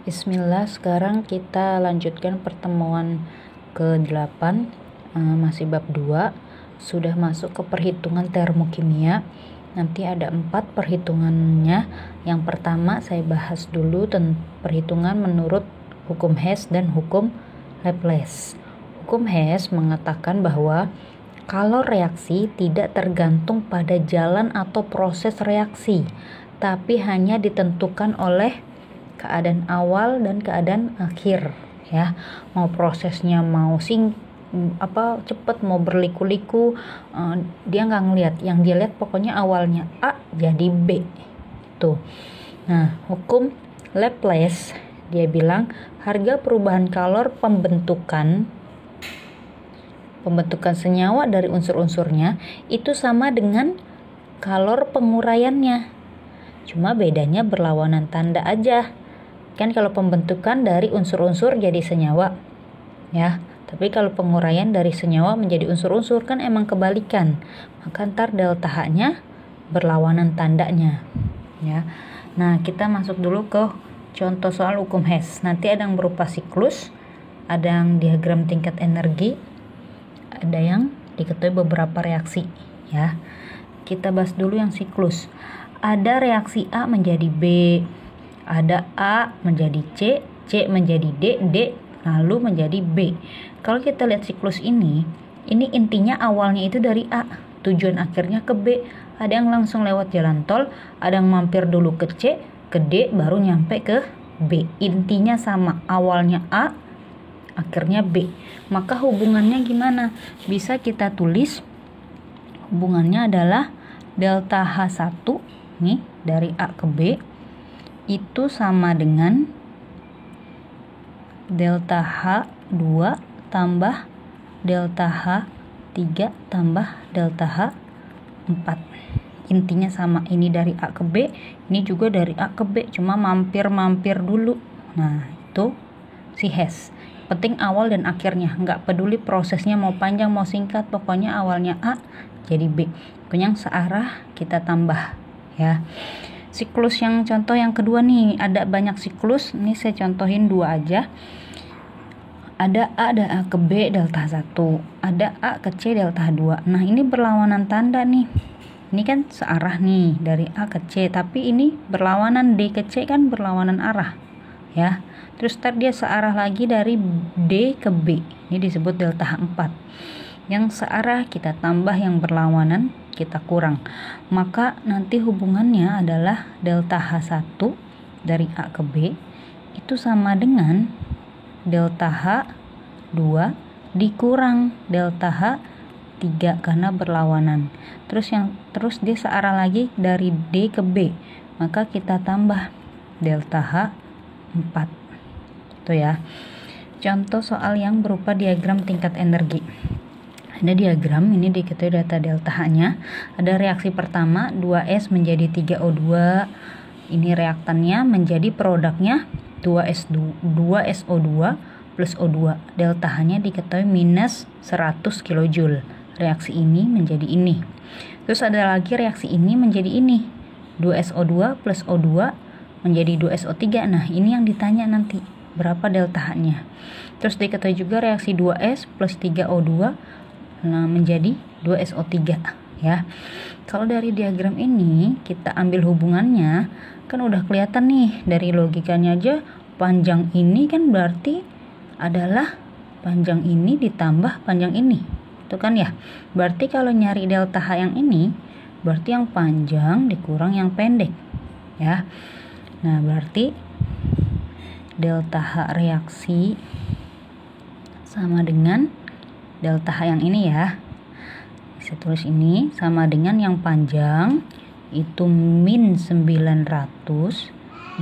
Bismillah, sekarang kita lanjutkan pertemuan ke-8, masih bab 2, sudah masuk ke perhitungan termokimia. Nanti ada 4 perhitungannya. Yang pertama saya bahas dulu tentang perhitungan menurut hukum Hess dan hukum Laplace. Hukum Hess mengatakan bahwa kalau reaksi tidak tergantung pada jalan atau proses reaksi, tapi hanya ditentukan oleh keadaan awal dan keadaan akhir, ya. Mau prosesnya mau cepet, mau berliku-liku, dia nggak ngelihat. Yang dia lihat pokoknya awalnya A jadi B tuh. Nah, hukum Laplace dia bilang harga perubahan kalor pembentukan senyawa dari unsur-unsurnya itu sama dengan kalor penguraiannya, cuma bedanya berlawanan tanda aja. Kan kalau pembentukan dari unsur-unsur jadi senyawa, ya. Tapi kalau penguraian dari senyawa menjadi unsur-unsur kan emang kebalikan. Maka ntar delta H-nya berlawanan tandanya, ya. Nah, kita masuk dulu ke contoh soal hukum Hess. Nanti ada yang berupa siklus, ada yang diagram tingkat energi, ada yang diketahui beberapa reaksi, ya. Kita bahas dulu yang siklus. Ada reaksi A menjadi B, ada A menjadi C, C menjadi D, D lalu menjadi B. Kalau kita lihat siklus ini intinya awalnya itu dari A, tujuan akhirnya ke B. Ada yang langsung lewat jalan tol, ada yang mampir dulu ke C, ke D, baru nyampe ke B. Intinya sama, awalnya A, akhirnya B. Maka hubungannya gimana? Bisa kita tulis hubungannya adalah delta H1 nih dari A ke B itu sama dengan delta H2 tambah delta H3 tambah delta H4. Intinya sama, ini dari A ke B, ini juga dari A ke B, cuma mampir-mampir dulu. Nah, itu si Hess. Penting awal dan akhirnya, nggak peduli prosesnya mau panjang mau singkat, pokoknya awalnya A jadi B. Pokoknya yang searah kita tambah, ya. Siklus yang contoh yang kedua nih, ada banyak siklus, ini saya contohin 2 aja. Ada A ke B delta 1, ada A ke C delta 2. Nah, ini berlawanan tanda nih. Ini kan searah nih dari A ke C, tapi ini berlawanan D ke C kan berlawanan arah, ya. Terus dia searah lagi dari D ke B. Ini disebut delta H4. Yang searah kita tambah, yang berlawanan kita kurang. Maka nanti hubungannya adalah delta H1 dari A ke B itu sama dengan delta H2 dikurang delta H3 karena berlawanan. Terus dia searah lagi dari D ke B. Maka kita tambah delta H4. Itu ya. Contoh soal yang berupa diagram tingkat energi. Ada diagram, ini diketahui data delta H-nya. Ada reaksi pertama 2S menjadi 3O2. Ini reaktannya menjadi produknya 2SO2 plus O2. Delta H-nya diketahui minus 100 kJ. Reaksi ini menjadi ini. Terus ada lagi reaksi ini menjadi ini. 2SO2 plus O2 menjadi 2SO3. Nah, ini yang ditanya nanti. Berapa delta H-nya? Terus diketahui juga reaksi 2S plus 3O2 menjadi 2SO3, ya. Kalau dari diagram ini kita ambil hubungannya, kan udah kelihatan nih dari logikanya aja, panjang ini kan berarti adalah panjang ini ditambah panjang ini. Itu kan ya. Berarti kalau nyari delta H yang ini, berarti yang panjang dikurang yang pendek, ya. Nah, berarti delta H reaksi sama dengan delta H yang ini, ya. Bisa tulis ini sama dengan yang panjang itu min 900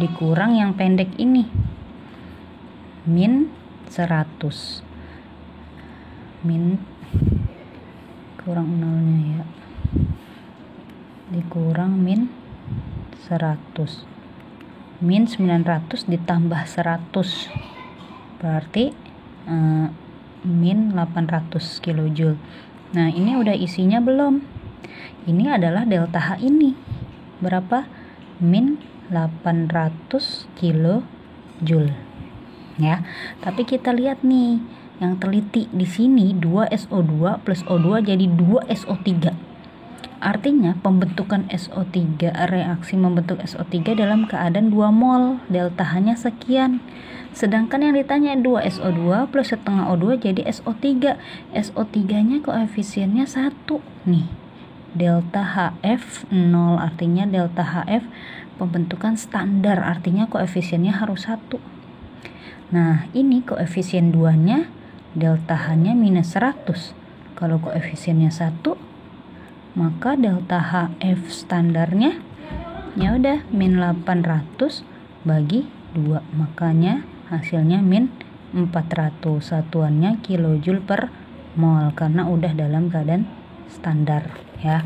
dikurang yang pendek ini min 100. Min kurang nolnya, ya. Dikurang min 100. Min 900 ditambah 100 berarti min 800 kJ. Nah, ini udah isinya belum? Ini adalah delta H ini. Berapa? Min 800 kJ. Joule. Ya. Tapi kita lihat nih, yang teliti di sini 2SO2 plus O2 jadi 2SO3. Artinya pembentukan SO3, reaksi membentuk SO3 dalam keadaan 2 mol, delta H-nya sekian. Sedangkan yang ditanya 2SO2 plus setengah O2 jadi SO3. SO3-nya koefisiennya 1 nih. Delta HF 0, artinya delta HF pembentukan standar, artinya koefisiennya harus 1. Nah, ini koefisien 2-nya, delta H-nya minus 100. Kalau koefisiennya 1, maka delta HF standarnya ya udah min 800 bagi 2. Makanya hasilnya min 400. Satuannya kilojoule per mol karena udah dalam keadaan standar ya.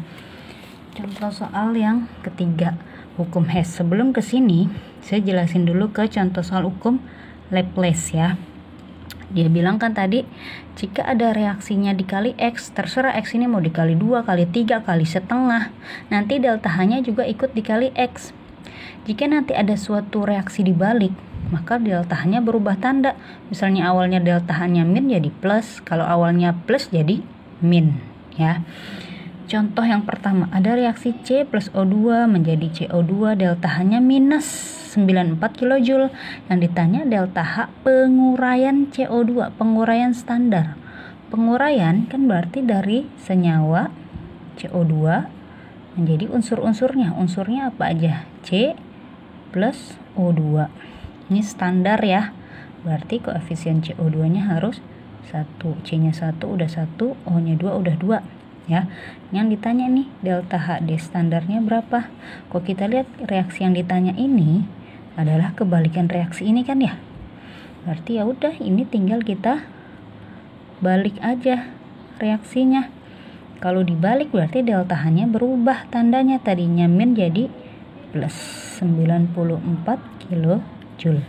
Contoh soal yang ketiga, hukum Hess. Sebelum ke sini, saya jelasin dulu ke contoh soal hukum Laplace ya. Dia bilang kan tadi, jika ada reaksinya dikali X, terserah X ini mau dikali 2, kali 3, kali setengah, nanti delta H-nya juga ikut dikali X. Jika nanti ada suatu reaksi dibalik, maka delta H-nya berubah tanda. Misalnya awalnya delta H-nya min jadi plus, kalau awalnya plus jadi min ya. Contoh yang pertama, ada reaksi C plus O2 menjadi CO2, delta H-nya minus 94 kJ. Yang ditanya delta H penguraian CO2, penguraian standar. Penguraian kan berarti dari senyawa CO2 menjadi unsur-unsurnya. Unsurnya apa aja? C plus O2. Ini standar ya. Berarti koefisien CO2-nya harus 1. C-nya 1 udah 1, O-nya 2 udah 2 ya. Yang ditanya nih delta HD standarnya berapa? Kok kita lihat reaksi yang ditanya ini adalah kebalikan reaksi ini kan ya. Berarti ya udah, ini tinggal kita balik aja reaksinya. Kalau dibalik berarti delta H-nya berubah tandanya, tadinya min jadi plus 94 kJ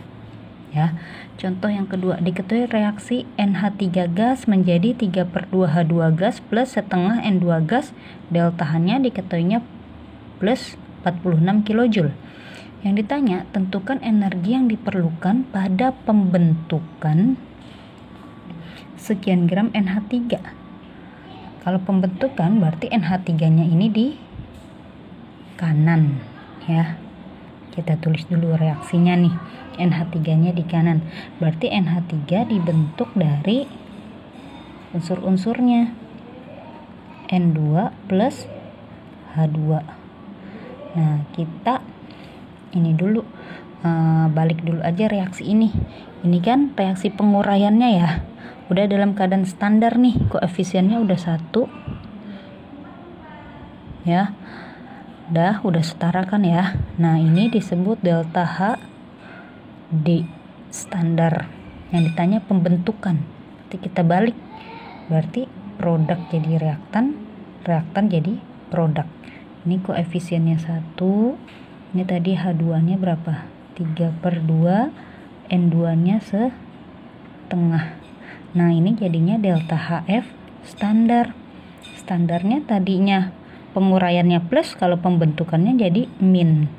ya. Contoh yang kedua, diketahui reaksi NH3 gas menjadi 3/2 H2 gas plus setengah N2 gas, delta H-nya diketahuinya plus 46 kJ. Yang ditanya, tentukan energi yang diperlukan pada pembentukan sekian gram NH3. Kalau pembentukan berarti NH3-nya ini di kanan ya. Kita tulis dulu reaksinya nih. NH3-nya di kanan. Berarti NH3 dibentuk dari unsur-unsurnya N2 plus H2. Nah, kita ini dulu balik dulu aja reaksi ini. Ini kan reaksi penguraiannya ya. Udah dalam keadaan standar nih, koefisiennya udah 1 ya. Udah setara kan ya. Nah, ini disebut delta H D standar. Yang ditanya pembentukan. Nanti kita balik. Berarti produk jadi reaktan, reaktan jadi produk. Ini koefisiennya 1. Ini tadi H2-nya berapa? 3/2, N2-nya setengah. Nah, ini jadinya delta HF standar. Standarnya tadinya penguraiannya plus, kalau pembentukannya jadi min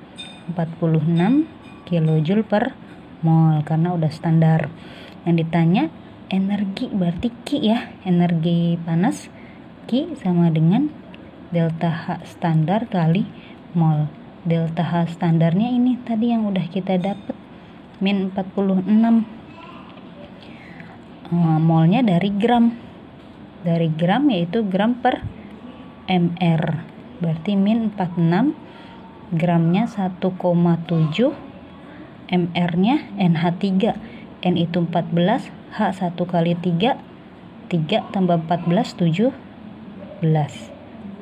46 kJ per mol karena udah standar. Yang ditanya energi, berarti Q ya, energi panas Q sama dengan delta H standar kali mol. Delta H standarnya ini tadi yang udah kita dapat min 46. Molnya dari gram. Dari gram yaitu gram per mr. Berarti min 46, gramnya 1,7, mr-nya NH3. N itu 14, H 1 kali 3, 3 tambah 14, 17.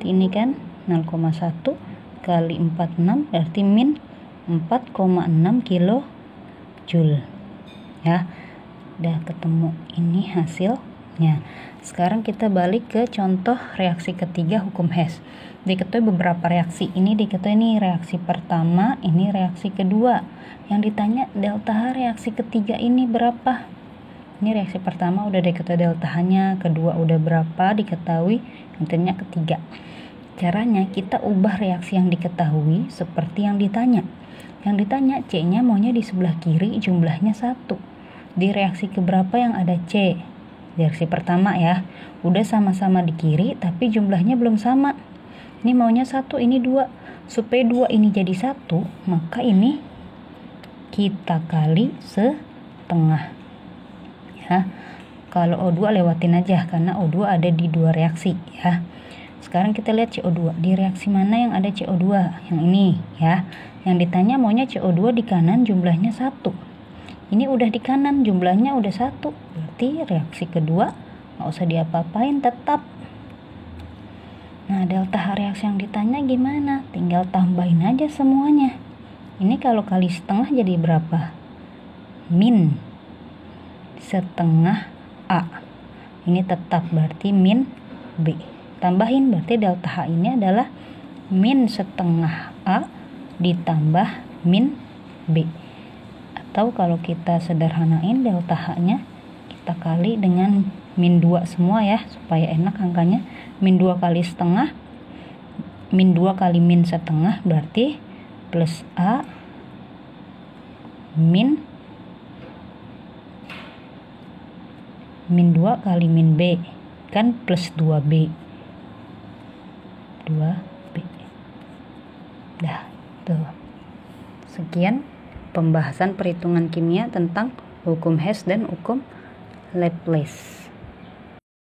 Ini kan 0,1 kali 46 berarti min 4,6 kilojoule ya. Udah ketemu ini hasilnya. Sekarang kita balik ke contoh reaksi ketiga hukum Hess. Diketahui beberapa reaksi. Ini diketahui ini reaksi pertama, ini reaksi kedua. Yang ditanya delta H reaksi ketiga ini berapa? Ini reaksi pertama udah diketahui delta H-nya, kedua udah berapa diketahui, yang ditanya ketiga. Caranya kita ubah reaksi yang diketahui seperti yang ditanya. Yang ditanya C-nya maunya di sebelah kiri, jumlahnya 1. Di reaksi keberapa yang ada C? Di reaksi pertama ya. Udah sama-sama di kiri tapi jumlahnya belum sama. Ini maunya 1, ini 2. Supaya 2 ini jadi 1, maka ini kita kali setengah. Ya. Kalau O2 lewatin aja karena O2 ada di 2 reaksi ya. Sekarang kita lihat CO2. Di reaksi mana yang ada CO2? Yang ini ya. Yang ditanya maunya CO2 di kanan jumlahnya 1. Ini udah di kanan jumlahnya udah 1. Berarti reaksi kedua nggak usah diapa-apain, tetap. Nah, delta H reaksi yang ditanya gimana? Tinggal tambahin aja semuanya. Ini kalau kali setengah jadi berapa? Min setengah A. Ini tetap berarti min B. Tambahin berarti delta H ini adalah min setengah A ditambah min B. Atau kalau kita sederhanain delta H-nya kita kali dengan min 2 semua ya supaya enak angkanya. Min 2 kali setengah, min 2 kali min setengah berarti plus A min 2 kali min B kan plus 2B. 2B. Dah, tuh. Sekian pembahasan perhitungan kimia tentang hukum Hess dan hukum Laplace.